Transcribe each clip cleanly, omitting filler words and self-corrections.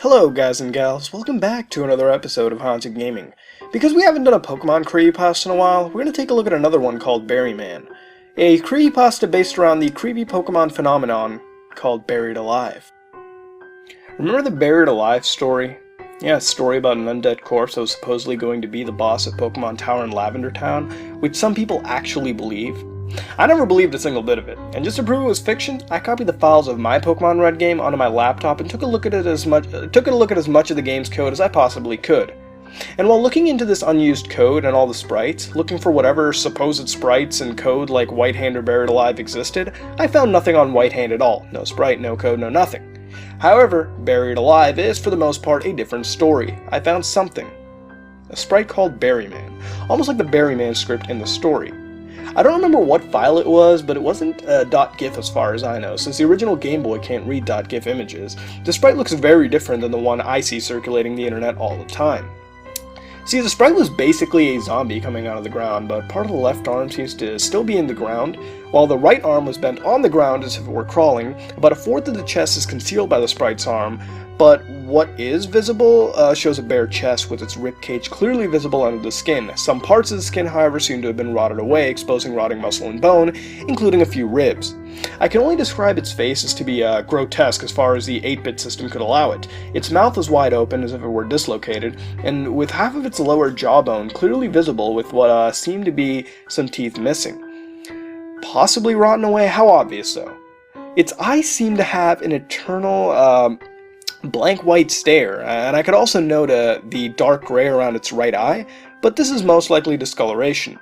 Hello guys and gals, welcome back to another episode of Haunted Gaming. Because we haven't done a Pokemon creepypasta in a while, we're going to take a look at another one called Buryman. A creepypasta based around the creepy Pokemon phenomenon called Buried Alive. Remember the Buried Alive story? Yeah, a story about an undead corpse that was supposedly going to be the boss of Pokemon Tower in Lavender Town, which some people actually believe. I never believed a single bit of it, and just to prove it was fiction, I copied the files of my Pokemon Red game onto my laptop and took a look at as much of the game's code as I possibly could. And while looking into this unused code and all the sprites, looking for whatever supposed sprites and code like White Hand or Buried Alive existed, I found nothing on White Hand at all. No sprite, no code, no nothing. However, Buried Alive is, for the most part, a different story. I found something. A sprite called Buryman, almost like the Buryman script in the story. I don't remember what file it was, but it wasn't .gif as far as I know, since the original Game Boy can't read .gif images. The sprite looks very different than the one I see circulating the internet all the time. See, the sprite was basically a zombie coming out of the ground, but part of the left arm seems to still be in the ground, while the right arm was bent on the ground as if it were crawling. About a fourth of the chest is concealed by the sprite's arm, but what is visible shows a bare chest with its ribcage clearly visible under the skin. Some parts of the skin, however, seem to have been rotted away, exposing rotting muscle and bone, including a few ribs. I can only describe its face as to be grotesque as far as the 8-bit system could allow it. Its mouth was wide open as if it were dislocated, and with half of its lower jawbone clearly visible with what seemed to be some teeth missing. Possibly rotten away, how obvious though? Its eyes seem to have an eternal blank white stare, and I could also note the dark gray around its right eye, but this is most likely discoloration.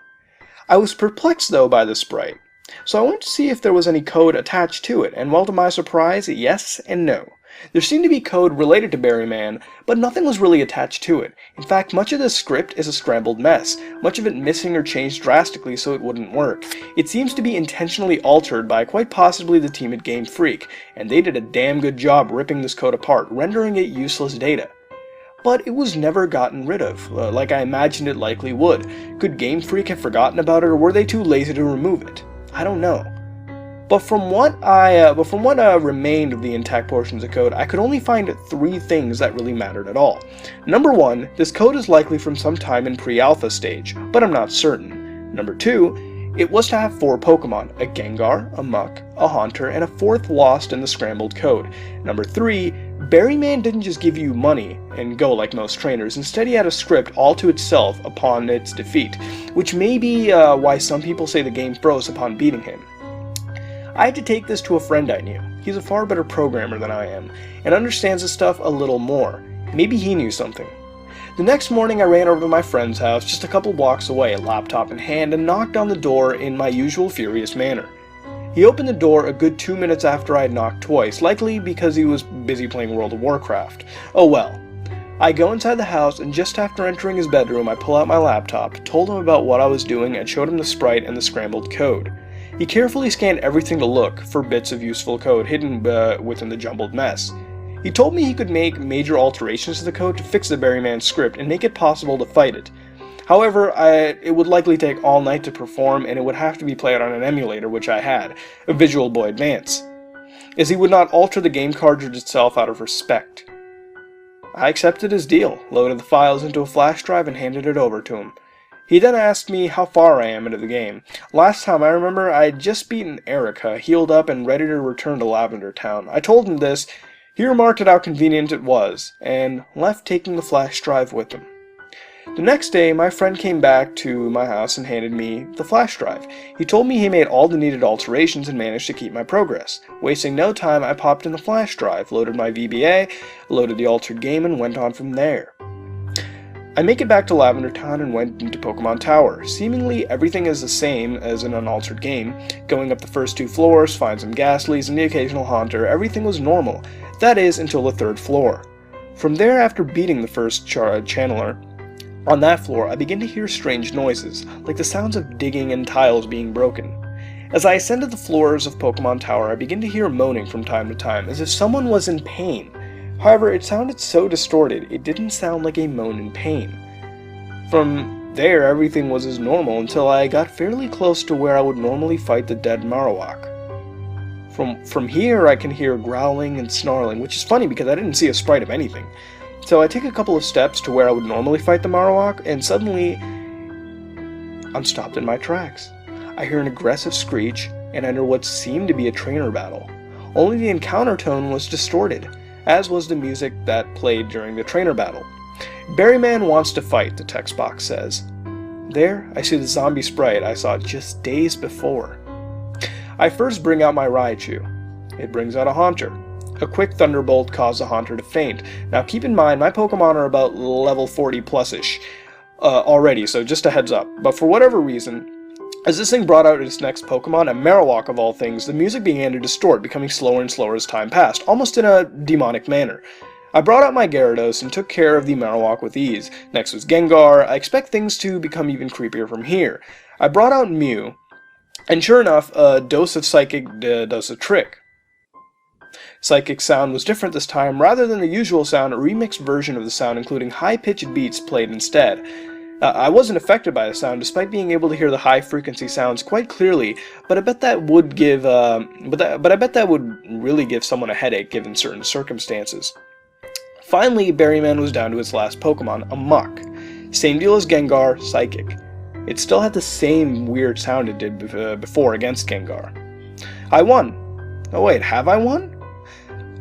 I was perplexed though by the sprite, so I went to see if there was any code attached to it, and well, to my surprise, yes and no. There seemed to be code related to Buryman, but nothing was really attached to it. In fact, much of this script is a scrambled mess, much of it missing or changed drastically so it wouldn't work. It seems to be intentionally altered by quite possibly the team at Game Freak, and they did a damn good job ripping this code apart, rendering it useless data. But it was never gotten rid of, like I imagined it likely would. Could Game Freak have forgotten about it, or were they too lazy to remove it? I don't know. But from what remained of the intact portions of code, I could only find 3 things that really mattered at all. Number 1, this code is likely from some time in pre-alpha stage, but I'm not certain. Number 2, it was to have 4 Pokemon, a Gengar, a Muk, a Haunter, and a 4th lost in the scrambled code. Number 3, Buryman didn't just give you money and go like most trainers, instead he had a script all to itself upon its defeat, which may be why some people say the game froze upon beating him. I had to take this to a friend I knew. He's a far better programmer than I am, and understands this stuff a little more. Maybe he knew something. The next morning I ran over to my friend's house, just a couple blocks away, laptop in hand, and knocked on the door in my usual furious manner. He opened the door a good 2 minutes after I had knocked twice, likely because he was busy playing World of Warcraft. Oh well. I go inside the house, and just after entering his bedroom I pull out my laptop, told him about what I was doing, and showed him the sprite and the scrambled code. He carefully scanned everything to look for bits of useful code hidden within the jumbled mess. He told me he could make major alterations to the code to fix the Buryman script and make it possible to fight it. However, it would likely take all night to perform, and it would have to be played on an emulator, which I had, a Visual Boy Advance, as he would not alter the game cartridge itself out of respect. I accepted his deal, loaded the files into a flash drive, and handed it over to him. He then asked me how far I am into the game. Last time I remember, I had just beaten Erica, healed up, and ready to return to Lavender Town. I told him this, he remarked at how convenient it was, and left taking the flash drive with him. The next day, my friend came back to my house and handed me the flash drive. He told me he made all the needed alterations and managed to keep my progress. Wasting no time, I popped in the flash drive, loaded my VBA, loaded the altered game, and went on from there. I make it back to Lavender Town and went into Pokemon Tower. Seemingly everything is the same as in an unaltered game. Going up the first 2 floors, find some Ghastlies and the occasional Haunter, everything was normal. That is, until the 3rd floor. From there, after beating the first channeler, on that floor I begin to hear strange noises, like the sounds of digging and tiles being broken. As I ascended the floors of Pokemon Tower, I begin to hear moaning from time to time, as if someone was in pain. However, it sounded so distorted, it didn't sound like a moan in pain. From there, everything was as normal until I got fairly close to where I would normally fight the dead Marowak. From here, I can hear growling and snarling, which is funny because I didn't see a sprite of anything. So I take a couple of steps to where I would normally fight the Marowak, and suddenly I'm stopped in my tracks. I hear an aggressive screech and enter what seemed to be a trainer battle. Only the encounter tone was distorted, as was the music that played during the trainer battle. Buryman wants to fight, the text box says. There, I see the zombie sprite I saw just days before. I first bring out my Raichu. It brings out a Haunter. A quick Thunderbolt caused the Haunter to faint. Now keep in mind, my Pokemon are about level 40 plus-ish already, so just a heads up. But for whatever reason, as this thing brought out its next Pokemon, a Marowak of all things, the music began to distort, becoming slower and slower as time passed, almost in a demonic manner. I brought out my Gyarados and took care of the Marowak with ease. Next was Gengar. I expect things to become even creepier from here. I brought out Mew, and sure enough, a dose of Psychic does the trick. Psychic's sound was different this time. Rather than the usual sound, a remixed version of the sound including high-pitched beats played instead. I wasn't affected by the sound, despite being able to hear the high-frequency sounds quite clearly, but I bet that would give, I bet that would really give someone a headache given certain circumstances. Finally, Buryman was down to its last Pokemon, a Muck. Same deal as Gengar, Psychic. It still had the same weird sound it did before against Gengar. I won. Oh wait, have I won?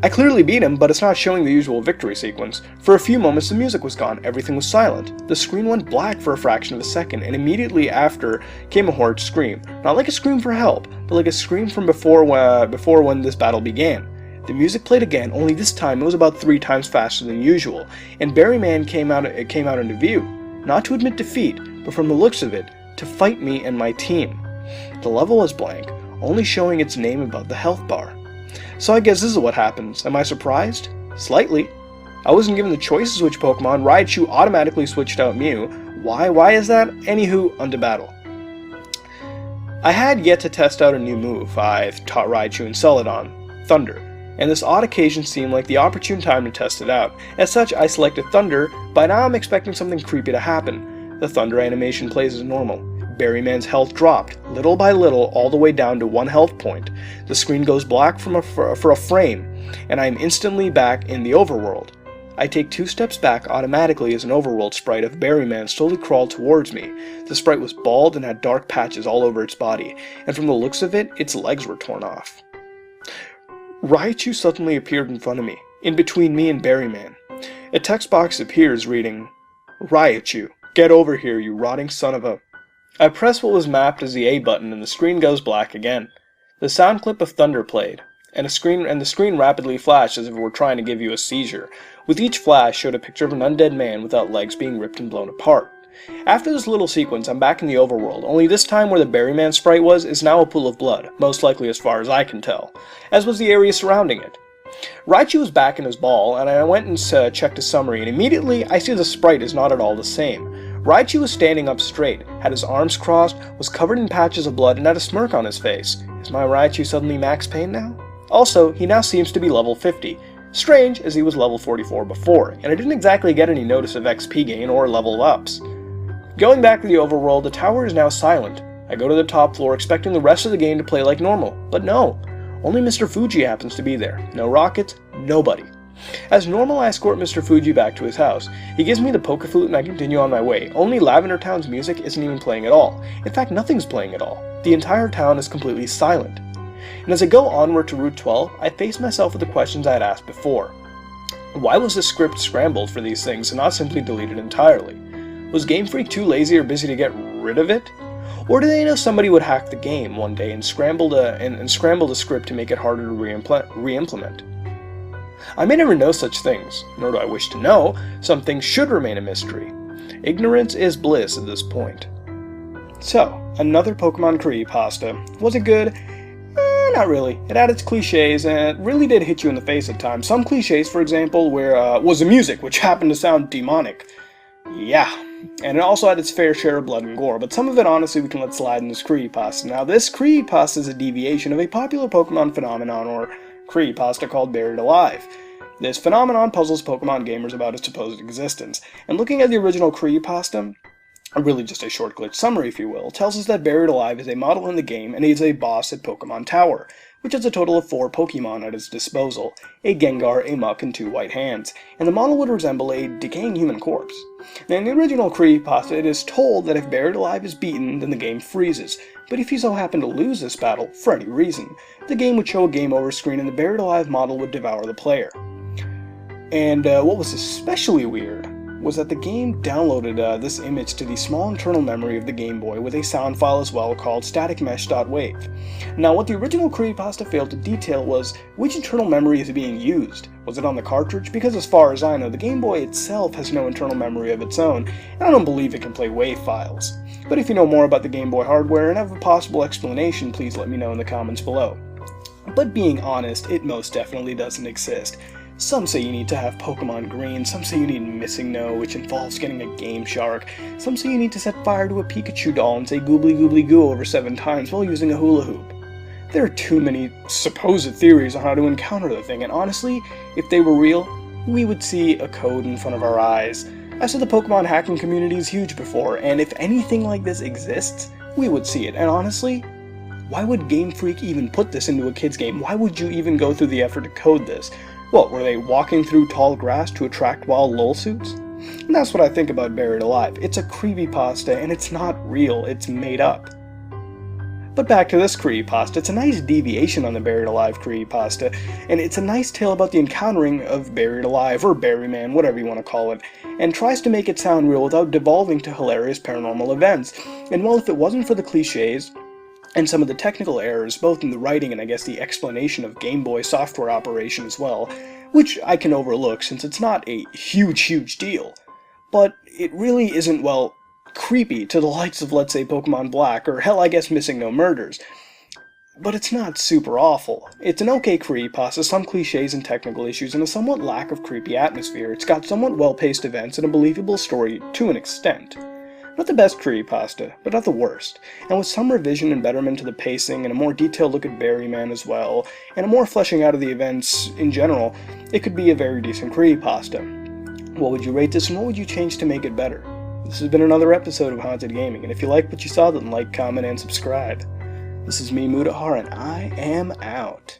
I clearly beat him, but it's not showing the usual victory sequence. For a few moments the music was gone, everything was silent. The screen went black for a fraction of a second, and immediately after came a horrid scream. Not like a scream for help, but like a scream from before when this battle began. The music played again, only this time it was about 3 times faster than usual, and Buryman came out into view. Not to admit defeat, but from the looks of it, to fight me and my team. The level was blank, only showing its name above the health bar. So I guess this is what happens. Am I surprised? Slightly. I wasn't given the choice to switch Pokemon. Raichu automatically switched out Mew. Why is that? Anywho, onto battle. I had yet to test out a new move. I've taught Raichu and Celadon, Thunder, and this odd occasion seemed like the opportune time to test it out. As such, I selected Thunder. By now I'm expecting something creepy to happen. The Thunder animation plays as normal. Buryman's health dropped, little by little, all the way down to 1 health point. The screen goes black for a frame, and I am instantly back in the overworld. I take 2 steps back automatically as an overworld sprite of Buryman slowly crawled towards me. The sprite was bald and had dark patches all over its body, and from the looks of it, its legs were torn off. Raichu suddenly appeared in front of me, in between me and Buryman. A text box appears reading, "Raichu, get over here, you rotting son of a..." I press what was mapped as the A button and the screen goes black again. The sound clip of Thunder played, and the screen rapidly flashed as if it were trying to give you a seizure. With each flash showed a picture of an undead man without legs being ripped and blown apart. After this little sequence, I'm back in the overworld, only this time where the Buryman sprite was is now a pool of blood, most likely as far as I can tell, as was the area surrounding it. Raichu was back in his ball, and I went and checked his summary, and immediately I see the sprite is not at all the same. Raichu was standing up straight, had his arms crossed, was covered in patches of blood, and had a smirk on his face. Is my Raichu suddenly max pain now? Also, he now seems to be level 50. Strange, as he was level 44 before, and I didn't exactly get any notice of XP gain or level ups. Going back to the overworld, the tower is now silent. I go to the top floor expecting the rest of the game to play like normal, but no. Only Mr. Fuji happens to be there. No rockets, nobody. As normal, I escort Mr. Fuji back to his house. He gives me the Pokeflute and I continue on my way. Only Lavender Town's music isn't even playing at all. In fact, nothing's playing at all. The entire town is completely silent. And as I go onward to Route 12, I face myself with the questions I had asked before. Why was the script scrambled for these things and not simply deleted entirely? Was Game Freak too lazy or busy to get rid of it? Or do they know somebody would hack the game one day and scramble the script to make it harder to re-implement? I may never know such things, nor do I wish to know. Some things should remain a mystery. Ignorance is bliss at this point. So, another Pokemon creepypasta. Was it good? Not really. It had its cliches, and it really did hit you in the face at times. Some cliches, for example, was the music, which happened to sound demonic. Yeah. And it also had its fair share of blood and gore, but some of it honestly we can let slide in this creepypasta. Now, this creepypasta is a deviation of a popular Pokemon phenomenon, or creepypasta, called Buried Alive. This phenomenon puzzles Pokemon gamers about its supposed existence, and looking at the original creepypasta, or really just a short glitch summary if you will, tells us that Buried Alive is a model in the game and he is a boss at Pokemon Tower. which has a total of 4 Pokemon at its disposal, a Gengar, a Muk, and 2 white hands, and the model would resemble a decaying human corpse. Now in the original creepypasta, it is told that if Buried Alive is beaten, then the game freezes, but if you so happen to lose this battle, for any reason, the game would show a game over screen and the Buried Alive model would devour the player. And what was especially weird was that the game downloaded this image to the small internal memory of the Game Boy with a sound file as well called staticmesh.wave. Now what the original creepypasta failed to detail was which internal memory is being used. Was it on the cartridge? Because as far as I know, the Game Boy itself has no internal memory of its own, and I don't believe it can play WAV files. But if you know more about the Game Boy hardware and have a possible explanation, please let me know in the comments below. But being honest, it most definitely doesn't exist. Some say you need to have Pokemon Green, some say you need Missing No, which involves getting a Game Shark, some say you need to set fire to a Pikachu doll and say goobly goobly goo over 7 times while using a hula hoop. There are too many supposed theories on how to encounter the thing, and honestly, if they were real, we would see a code in front of our eyes. I said the Pokemon hacking community is huge before, and if anything like this exists, we would see it, and honestly, why would Game Freak even put this into a kid's game? Why would you even go through the effort to code this? What, were they walking through tall grass to attract wild lol suits? And that's what I think about Buried Alive. It's a creepypasta, and it's not real, it's made up. But back to this creepypasta, it's a nice deviation on the Buried Alive creepypasta, and it's a nice tale about the encountering of Buried Alive, or Buryman, whatever you want to call it, and tries to make it sound real without devolving to hilarious paranormal events. And well, if it wasn't for the cliches, and some of the technical errors, both in the writing and I guess the explanation of Game Boy software operation as well, which I can overlook since it's not a huge deal, but it really isn't, well, creepy to the likes of, let's say, Pokemon Black, or hell, I guess Missing No Murders. But it's not super awful. It's an okay creepypasta, some cliches and technical issues, and a somewhat lack of creepy atmosphere. It's got somewhat well-paced events and a believable story to an extent. Not the best creepypasta, but not the worst, and with some revision and betterment to the pacing and a more detailed look at Buryman as well, and a more fleshing out of the events in general, it could be a very decent creepypasta. What would you rate this and what would you change to make it better? This has been another episode of Haunted Gaming, and if you like what you saw, then like, comment, and subscribe. This is me, Mudahar, and I am out.